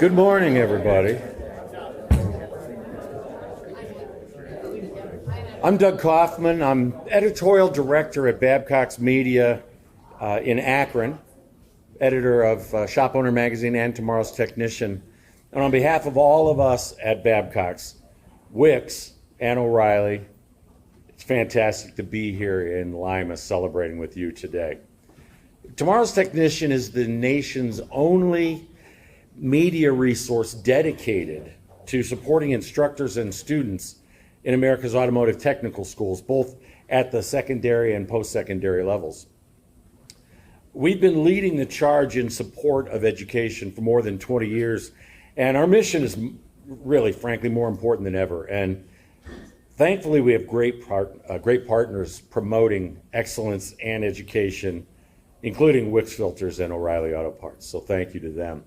Good morning, everybody. I'm Doug Kaufman. I'm editorial director at Babcock's Media in Akron, editor of Shop Owner Magazine and Tomorrow's Technician. And on behalf of all of us at Babcock's, WIX and O'Reilly, it's fantastic to be here in Lima celebrating with you today. Tomorrow's Technician is the nation's only media resource dedicated to supporting instructors and students in America's automotive technical schools, both at the secondary and post-secondary levels. We've been leading the charge in support of education for more than 20 years, and our mission is really, frankly, more important than ever. And thankfully, we have great partners promoting excellence and education, including WIX Filters and O'Reilly Auto Parts. So thank you to them.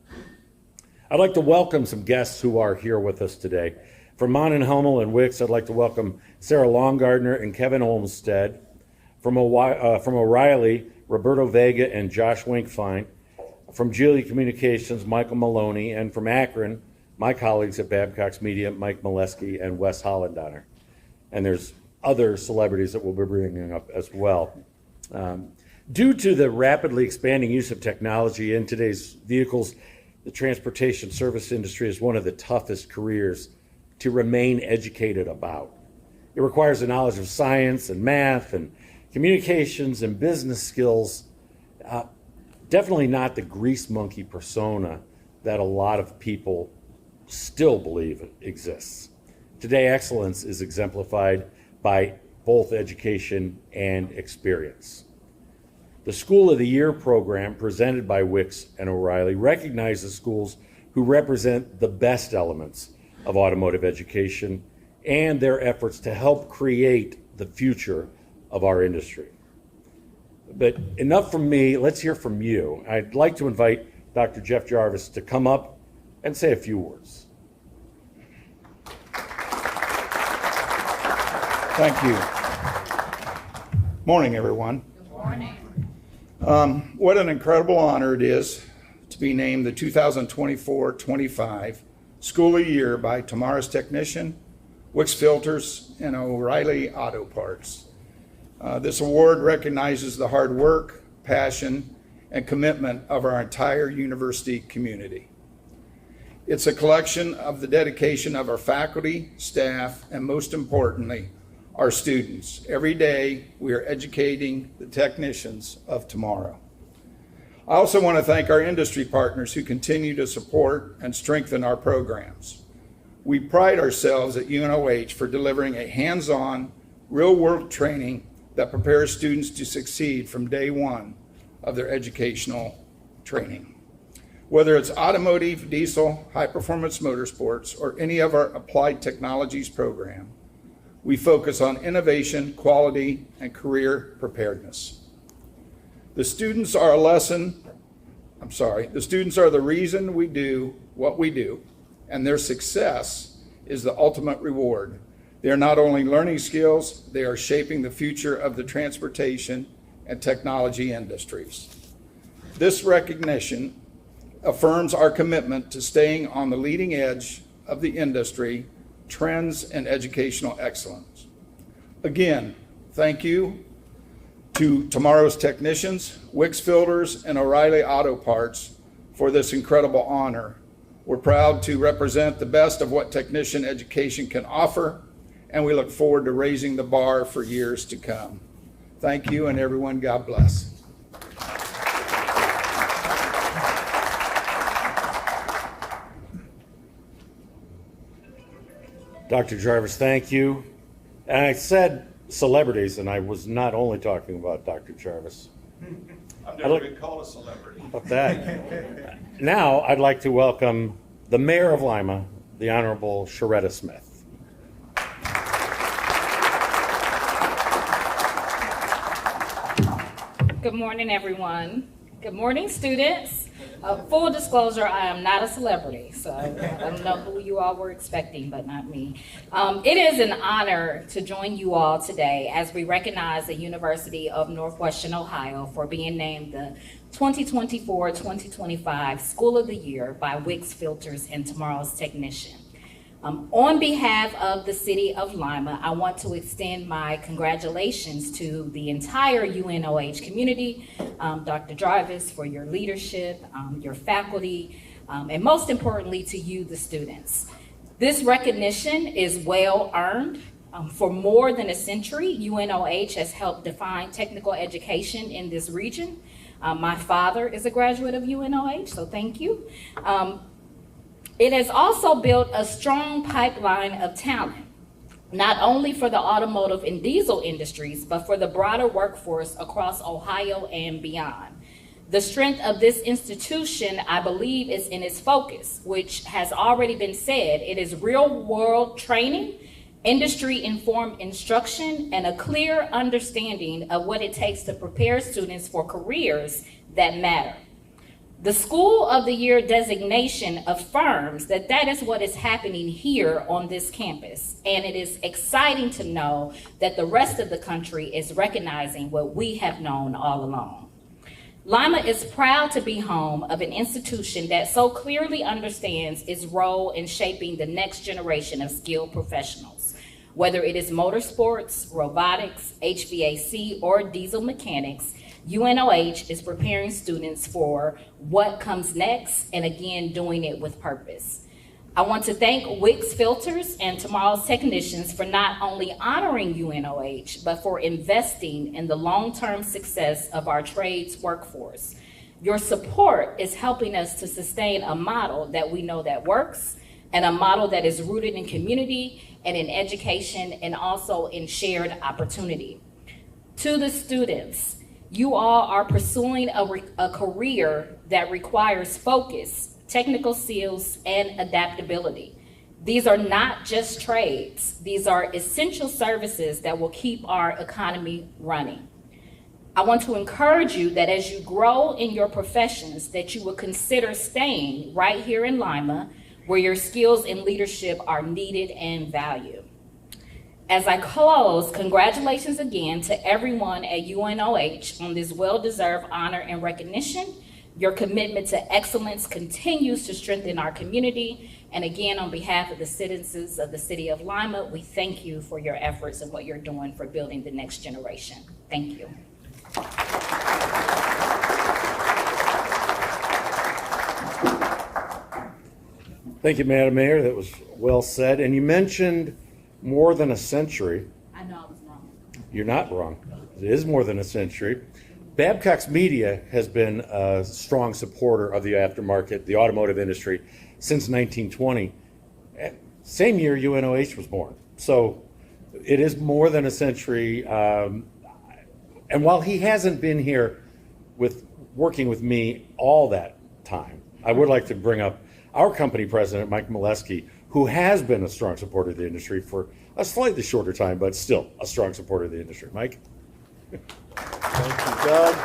I'd like to welcome some guests who are here with us today. From Mon and Hummel and WIX, I'd like to welcome Sarah Longardner and Kevin Olmstead. From O'Reilly, Roberto Vega and Josh Winkfine. From Geely Communications, Michael Maloney. And from Akron, my colleagues at Babcock's Media, Mike Molesky and Wes Hollendonner. And there's other celebrities that we'll be bringing up as well. Due to the rapidly expanding use of technology in today's vehicles, the transportation service industry is one of the toughest careers to remain educated about. It requires a knowledge of science and math and communications and business skills, definitely not the grease monkey persona that a lot of people still believe exists. Today, excellence is exemplified by both education and experience. The School of the Year program presented by WIX and O'Reilly recognizes schools who represent the best elements of automotive education and their efforts to help create the future of our industry. But enough from me, let's hear from you. I'd like to invite Dr. Jeff Jarvis to come up and say a few words. Thank you. Morning, everyone. Good morning. What an incredible honor it is to be named the 2024-25 School of the Year by Tomorrow's Technician, WIX Filters, and O'Reilly Auto Parts. This award recognizes the hard work, passion, and commitment of our entire university community. It's a collection of the dedication of our faculty, staff, and most importantly, our students. Every day, we are educating the technicians of tomorrow. I also want to thank our industry partners who continue to support and strengthen our programs. We pride ourselves at UNOH for delivering a hands-on, real-world training that prepares students to succeed from day one of their educational training. Whether it's automotive, diesel, high-performance motorsports, or any of our applied technologies program, we focus on innovation, quality, and career preparedness. The students are the reason we do what we do, and their success is the ultimate reward. They are not only learning skills, they are shaping the future of the transportation and technology industries. This recognition affirms our commitment to staying on the leading edge of the industry, trends, and educational excellence. Again, thank you to Tomorrow's Technicians, WIX Filters, and O'Reilly Auto Parts for this incredible honor. We're proud to represent the best of what technician education can offer, and we look forward to raising the bar for years to come. Thank you, and everyone, God bless. Dr. Jarvis, thank you. And I said celebrities, and I was not only talking about Dr. Jarvis. I've never been called a celebrity. About that. Now, I'd like to welcome the Mayor of Lima, the Honorable Sharetta Smith. Good morning, everyone. Good morning, students. Full disclosure, I am not a celebrity, so I don't know who you all were expecting, but not me. It is an honor to join you all today as we recognize the University of Northwestern Ohio for being named the 2024-2025 School of the Year by WIX Filters and Tomorrow's Technician. On behalf of the city of Lima, I want to extend my congratulations to the entire UNOH community, Dr. Jarvis, for your leadership, your faculty, and most importantly to you, the students. This recognition is well earned. For more than a century, UNOH has helped define technical education in this region. My father is a graduate of UNOH, so thank you. It has also built a strong pipeline of talent, not only for the automotive and diesel industries, but for the broader workforce across Ohio and beyond. The strength of this institution, I believe, is in its focus, which has already been said. It is real-world training, industry-informed instruction, and a clear understanding of what it takes to prepare students for careers that matter. The School of the Year designation affirms that that is what is happening here on this campus, and it is exciting to know that the rest of the country is recognizing what we have known all along. Lima is proud to be home of an institution that so clearly understands its role in shaping the next generation of skilled professionals. Whether it is motorsports, robotics, HVAC, or diesel mechanics, UNOH is preparing students for what comes next, and again, doing it with purpose. I want to thank WIX Filters and Tomorrow's Technicians for not only honoring UNOH, but for investing in the long-term success of our trades workforce. Your support is helping us to sustain a model that we know that works, and a model that is rooted in community and in education, and also in shared opportunity. To the students, you all are pursuing a career that requires focus, technical skills, and adaptability. These are not just trades. These are essential services that will keep our economy running. I want to encourage you that as you grow in your professions, that you will consider staying right here in Lima, where your skills and leadership are needed and valued. As I close, congratulations again to everyone at UNOH on this well-deserved honor and recognition. Your commitment to excellence continues to strengthen our community. And again, on behalf of the citizens of the city of Lima, we thank you for your efforts and what you're doing for building the next generation. Thank you. Thank you, Madam Mayor. That was well said. And you mentioned more than a century. I know I was wrong. You're not wrong. It is more than a century. Babcock's Media has been a strong supporter of the aftermarket, the automotive industry, since 1920. Same year UNOH was born. So it is more than a century. And while he hasn't been here working with me all that time, I would like to bring up our company president, Mike Molesky, who has been a strong supporter of the industry for a slightly shorter time, but still a strong supporter of the industry. Mike? Thank you, Doug.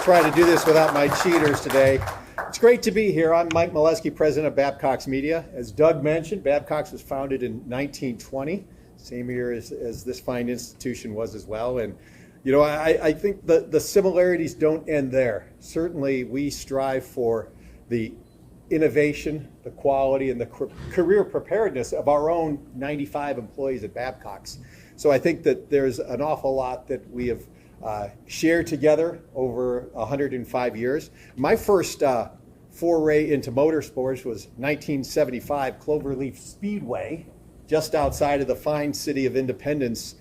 Try to do this without my cheaters today. It's great to be here. I'm Mike Molesky, president of Babcock's Media. As Doug mentioned, Babcock's was founded in 1920, same year as this fine institution was as well. And you know, I think the similarities don't end there. Certainly, we strive for the innovation, the quality, and the career preparedness of our own 95 employees at Babcock's. So I think that there's an awful lot that we have shared together over 105 years. My first foray into motorsports was 1975 Cloverleaf Speedway, just outside of the fine city of Independence.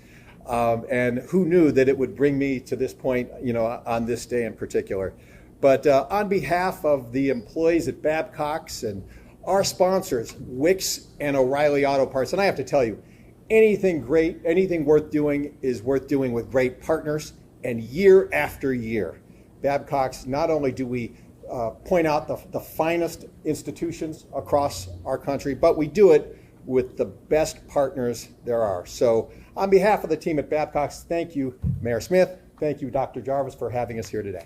And who knew that it would bring me to this point, you know, on this day in particular. But on behalf of the employees at Babcock's and our sponsors, WIX and O'Reilly Auto Parts, and I have to tell you, anything great, anything worth doing is worth doing with great partners. And year after year, Babcock's, not only do we point out the finest institutions across our country, but we do it with the best partners there are. So on behalf of the team at Babcock's, thank you, Mayor Smith. Thank you, Dr. Jarvis, for having us here today.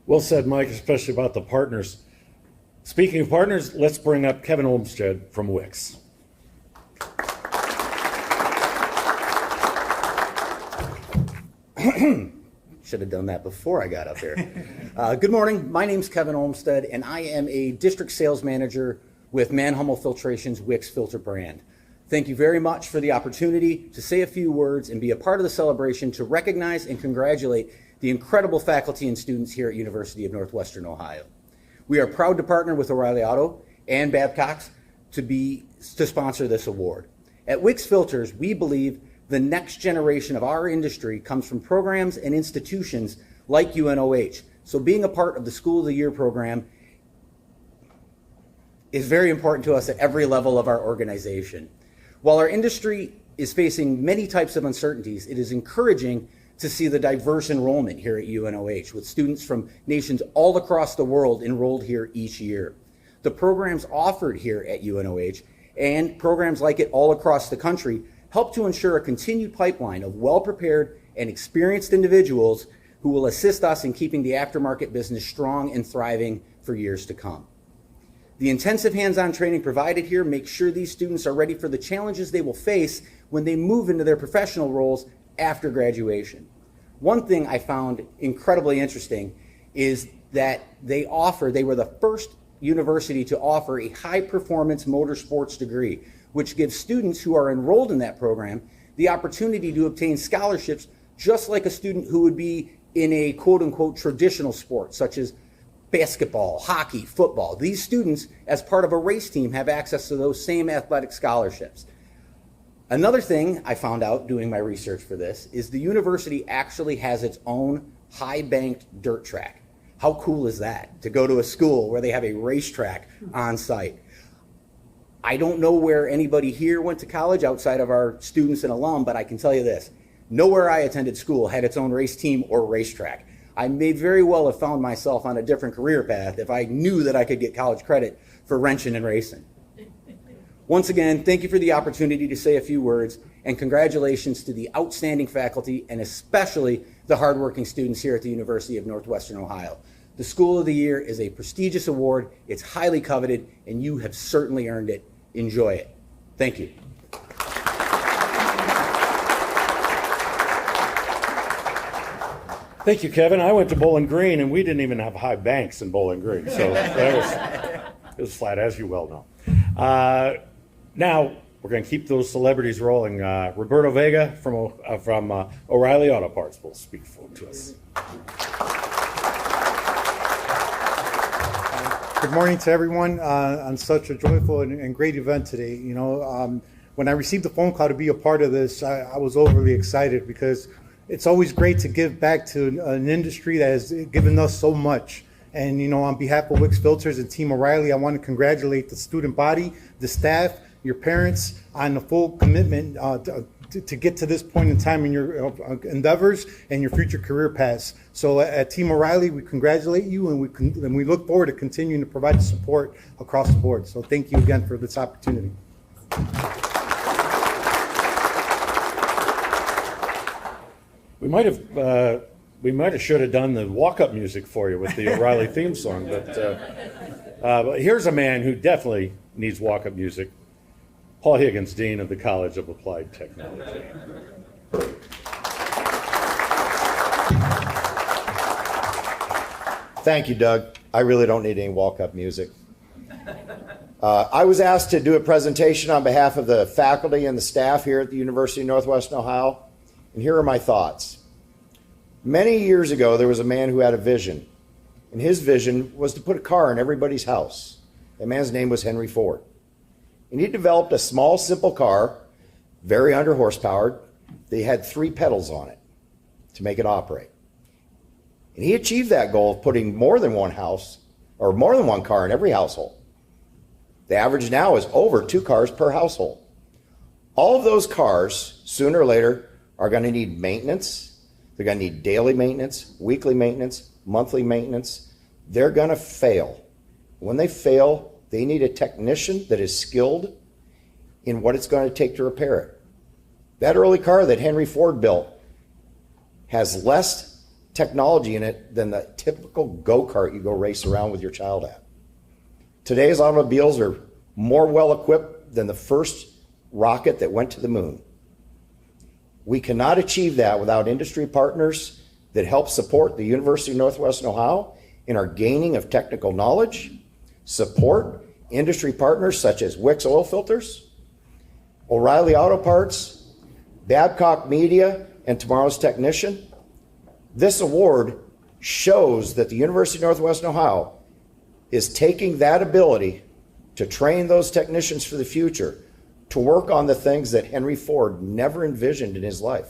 Well said, Mike, especially about the partners. Speaking of partners, let's bring up Kevin Olmsted from WIX. Should have done that before I got up here. Good morning. My name's Kevin Olmsted, and I am a district sales manager with Manhummel Filtration's WIX Filter brand. Thank you very much for the opportunity to say a few words and be a part of the celebration to recognize and congratulate the incredible faculty and students here at University of Northwestern Ohio. We are proud to partner with O'Reilly Auto and Babcock's to sponsor this award. At WIX Filters, we believe the next generation of our industry comes from programs and institutions like UNOH. So being a part of the School of the Year program is very important to us at every level of our organization. While our industry is facing many types of uncertainties, it is encouraging to see the diverse enrollment here at UNOH, with students from nations all across the world enrolled here each year. The programs offered here at UNOH and programs like it all across the country help to ensure a continued pipeline of well-prepared and experienced individuals who will assist us in keeping the aftermarket business strong and thriving for years to come. The intensive hands-on training provided here makes sure these students are ready for the challenges they will face when they move into their professional roles after graduation. One thing I found incredibly interesting is that they were the first university to offer a high-performance motorsports degree, which gives students who are enrolled in that program the opportunity to obtain scholarships just like a student who would be in a quote-unquote traditional sport, such as basketball, hockey, football. These students, as part of a race team, have access to those same athletic scholarships. Another thing I found out doing my research for this is the university actually has its own high-banked dirt track. How cool is that, to go to a school where they have a racetrack on site? I don't know where anybody here went to college outside of our students and alum, but I can tell you this: nowhere I attended school had its own race team or racetrack. I may very well have found myself on a different career path if I knew that I could get college credit for wrenching and racing. Once again, thank you for the opportunity to say a few words, and congratulations to the outstanding faculty and especially the hardworking students here at the University of Northwestern Ohio. The School of the Year is a prestigious award, it's highly coveted, and you have certainly earned it. Enjoy it. Thank you. Thank you, Kevin. I went to Bowling Green, and we didn't even have high banks in Bowling Green, so it was flat, as you well know. Now, we're going to keep those celebrities rolling. Roberto Vega from O'Reilly Auto Parts will speak to us. Good morning to everyone on such a joyful and great event today. You know, when I received the phone call to be a part of this, I was overly excited because it's always great to give back to an industry that has given us so much. And, you know, on behalf of WIX Filters and Team O'Reilly, I want to congratulate the student body, the staff, your parents on the full commitment to get to this point in time in your endeavors and your future career paths. So at Team O'Reilly, we congratulate you, and we look forward to continuing to provide support across the board. So thank you again for this opportunity. We might have should have done the walk-up music for you with the O'Reilly theme song, but here's a man who definitely needs walk-up music. Paul Higgins, Dean of the College of Applied Technology. Thank you, Doug. I really don't need any walk-up music. I was asked to do a presentation on behalf of the faculty and the staff here at the University of Northwestern Ohio, and here are my thoughts. Many years ago, there was a man who had a vision, and his vision was to put a car in everybody's house. That man's name was Henry Ford. And he developed a small, simple car, very under-horsepowered. They had 3 pedals on it to make it operate. And he achieved that goal of putting more than one house, or more than one car in every household. The average now is over 2 cars per household. All of those cars, sooner or later, are going to need maintenance. They're going to need daily maintenance, weekly maintenance, monthly maintenance. They're going to fail. When they fail, they need a technician that is skilled in what it's going to take to repair it. That early car that Henry Ford built has less technology in it than the typical go-kart you go race around with your child at. Today's automobiles are more well-equipped than the first rocket that went to the moon. We cannot achieve that without industry partners that help support the University of Northwestern Ohio in our gaining of technical knowledge, support industry partners such as WIX Oil Filters, O'Reilly Auto Parts, Babcock Media, and Tomorrow's Technician. This award shows that the University of Northwestern Ohio is taking that ability to train those technicians for the future to work on the things that Henry Ford never envisioned in his life.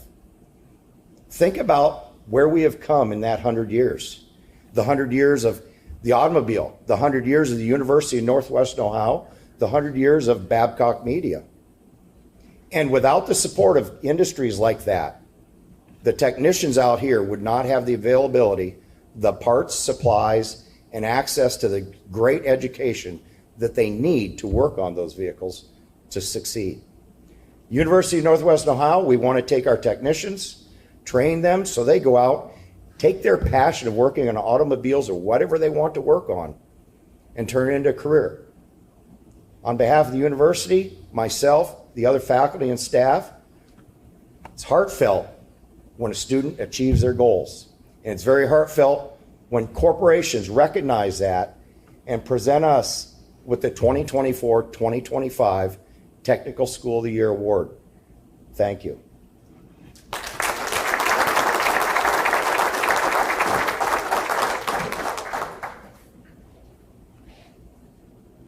Think about where we have come in that 100 years. The 100 years of the automobile, the 100 years of the University of Northwestern Ohio, the 100 years of Babcock Media. And without the support of industries like that, the technicians out here would not have the availability, the parts, supplies, and access to the great education that they need to work on those vehicles to succeed. University of Northwestern Ohio, we want to take our technicians, train them so they go out, take their passion of working on automobiles or whatever they want to work on, and turn it into a career. On behalf of the university, myself, the other faculty and staff, it's heartfelt when a student achieves their goals. And it's very heartfelt when corporations recognize that and present us with the 2024-2025 Technical School of the Year Award. Thank you.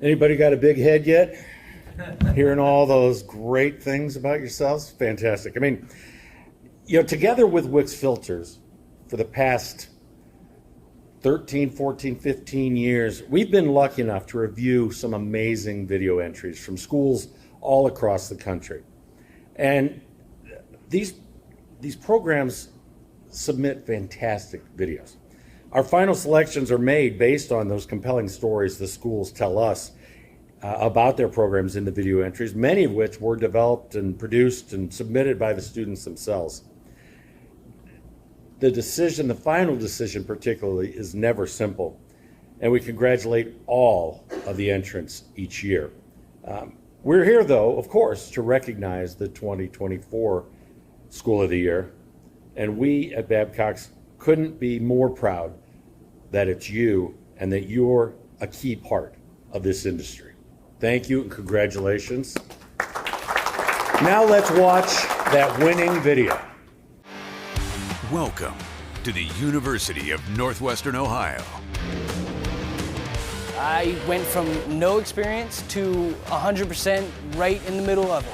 Anybody got a big head yet? Hearing all those great things about yourselves? Fantastic. I mean, together with WIX Filters for the past 13, 14, 15 years, we've been lucky enough to review some amazing video entries from schools all across the country. And these programs submit fantastic videos. Our final selections are made based on those compelling stories the schools tell us about their programs in the video entries, many of which were developed and produced and submitted by the students themselves. The final decision particularly, is never simple, and we congratulate all of the entrants each year. We're here, though, of course, to recognize the 2024 School of the Year, and we at Babcock's couldn't be more proud that it's you and that you're a key part of this industry. Thank you and congratulations. Now let's watch that winning video. Welcome to the University of Northwestern Ohio. I went from no experience to 100% right in the middle of it.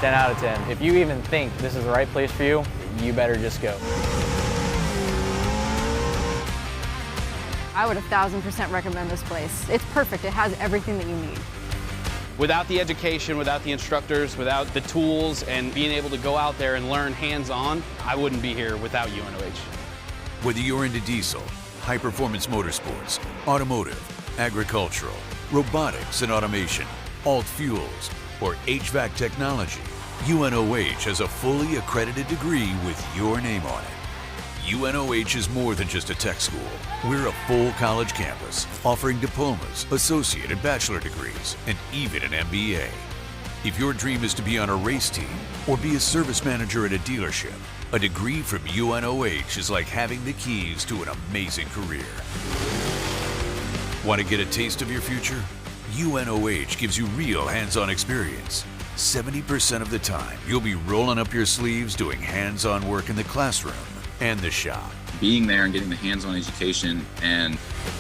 10 out of 10. If you even think this is the right place for you, you better just go. I would 1,000% recommend this place. It's perfect. It has everything that you need. Without the education, without the instructors, without the tools, and being able to go out there and learn hands-on, I wouldn't be here without UNOH. Whether you're into diesel, high-performance motorsports, automotive, agricultural, robotics and automation, alt fuels, or HVAC technology, UNOH has a fully accredited degree with your name on it. UNOH is more than just a tech school. We're a full college campus offering diplomas, associate and bachelor degrees, and even an MBA. If your dream is to be on a race team or be a service manager at a dealership, a degree from UNOH is like having the keys to an amazing career. Want to get a taste of your future? UNOH gives you real hands-on experience. 70% of the time, you'll be rolling up your sleeves doing hands-on work in the classroom and the shop. Being there and getting the hands-on education and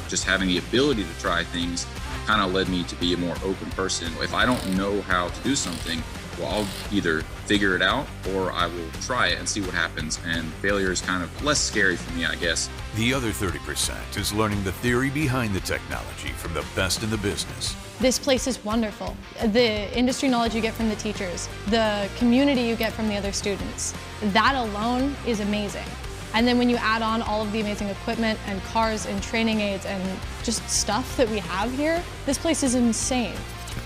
just having the ability to try things kind of led me to be a more open person. If I don't know how to do something, well, I'll either figure it out or I will try it and see what happens. And failure is kind of less scary for me, I guess. The other 30% is learning the theory behind the technology from the best in the business. This place is wonderful. The industry knowledge you get from the teachers, the community you get from the other students, that alone is amazing. And then when you add on all of the amazing equipment and cars and training aids and just stuff that we have here, this place is insane.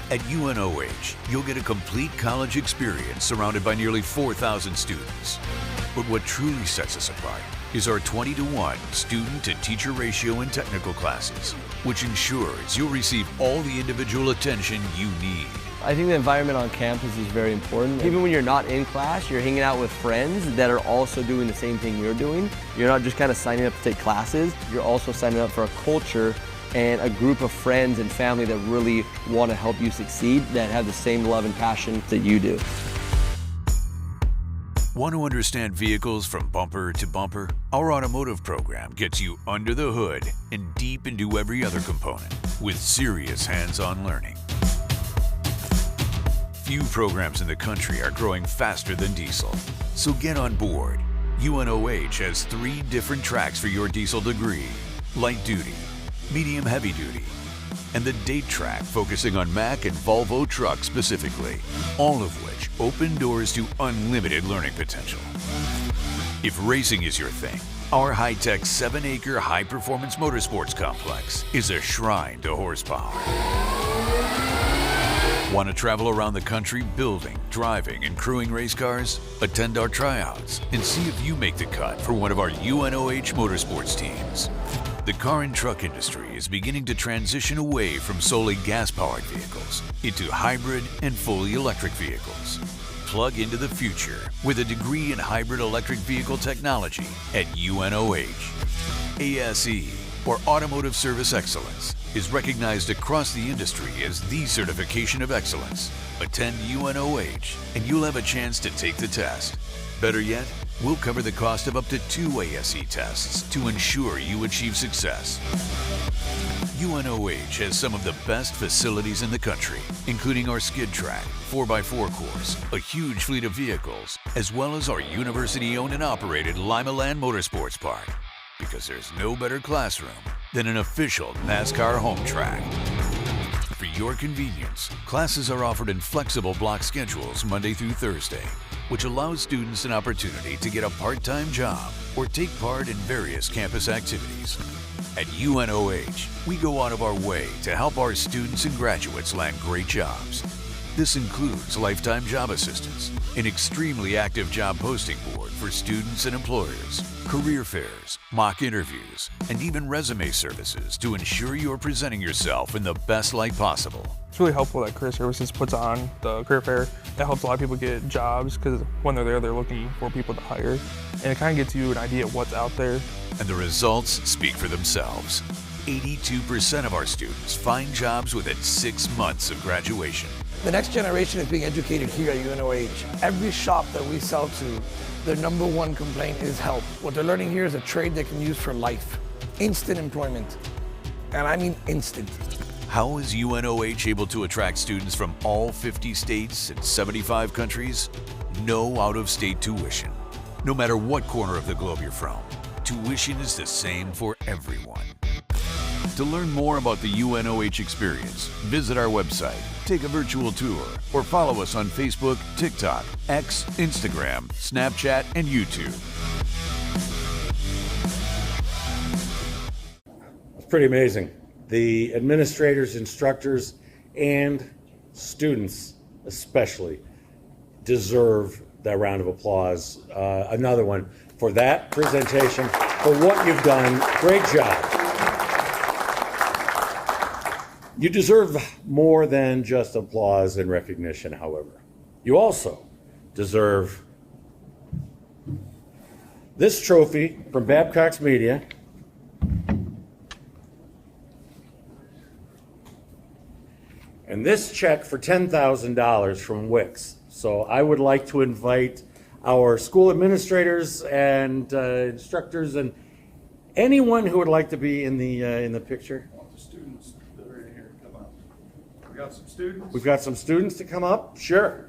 At UNOH, you'll get a complete college experience surrounded by nearly 4,000 students. But what truly sets us apart is our 20-to-1 student to teacher ratio in technical classes, which ensures you'll receive all the individual attention you need. I think the environment on campus is very important. Even when you're not in class, you're hanging out with friends that are also doing the same thing you're doing. You're not just kind of signing up to take classes, you're also signing up for a culture and a group of friends and family that really want to help you succeed, that have the same love and passion that you do. Want to understand vehicles from bumper to bumper? Our automotive program gets you under the hood and deep into every other component with serious hands-on learning. Few programs in the country are growing faster than diesel, so get on board. UNOH has 3 different tracks for your diesel degree: light duty, medium heavy duty, and the date track focusing on Mack and Volvo trucks specifically, all of which open doors to unlimited learning potential. If racing is your thing, our high-tech 7-acre high-performance motorsports complex is a shrine to horsepower. Want to travel around the country building, driving, and crewing race cars? Attend our tryouts and see if you make the cut for one of our UNOH motorsports teams. The car and truck industry is beginning to transition away from solely gas-powered vehicles into hybrid and fully electric vehicles. Plug into the future with a degree in hybrid electric vehicle technology at UNOH. ASE, or Automotive Service Excellence, is recognized across the industry as the certification of excellence. Attend UNOH and you'll have a chance to take the test. Better yet, we'll cover the cost of up to 2 ASE tests to ensure you achieve success. UNOH has some of the best facilities in the country, including our skid track, 4x4 course, a huge fleet of vehicles, as well as our university-owned and operated Lima Land Motorsports Park. Because there's no better classroom than an official NASCAR home track. For your convenience, classes are offered in flexible block schedules Monday through Thursday, which allows students an opportunity to get a part-time job or take part in various campus activities. At UNOH, we go out of our way to help our students and graduates land great jobs. This includes lifetime job assistance, an extremely active job posting board for students and employers, career fairs, mock interviews, and even resume services to ensure you're presenting yourself in the best light possible. It's really helpful that Career Services puts on the career fair. That helps a lot of people get jobs because when they're there, they're looking for people to hire. And it kind of gets you an idea of what's out there. And the results speak for themselves. 82% of our students find jobs within 6 months of graduation. The next generation is being educated here at UNOH. Every shop that we sell to, their number one complaint is help. What they're learning here is a trade they can use for life. Instant employment. And I mean instant. How is UNOH able to attract students from all 50 states and 75 countries? No out-of-state tuition. No matter what corner of the globe you're from, tuition is the same for everyone. To learn more about the UNOH experience, visit our website, take a virtual tour, or follow us on Facebook, TikTok, X, Instagram, Snapchat, and YouTube. It's pretty amazing. The administrators, instructors, and students especially deserve that round of applause. Another one for that presentation, for what you've done. Great job. You deserve more than just applause and recognition, however. You also deserve this trophy from Babcock's Media. And this check for $10,000 from WIX. So I would like to invite our school administrators and instructors and anyone who would like to be in the picture. The students that are in here come up. We got some students. We've got some students to come up. Sure.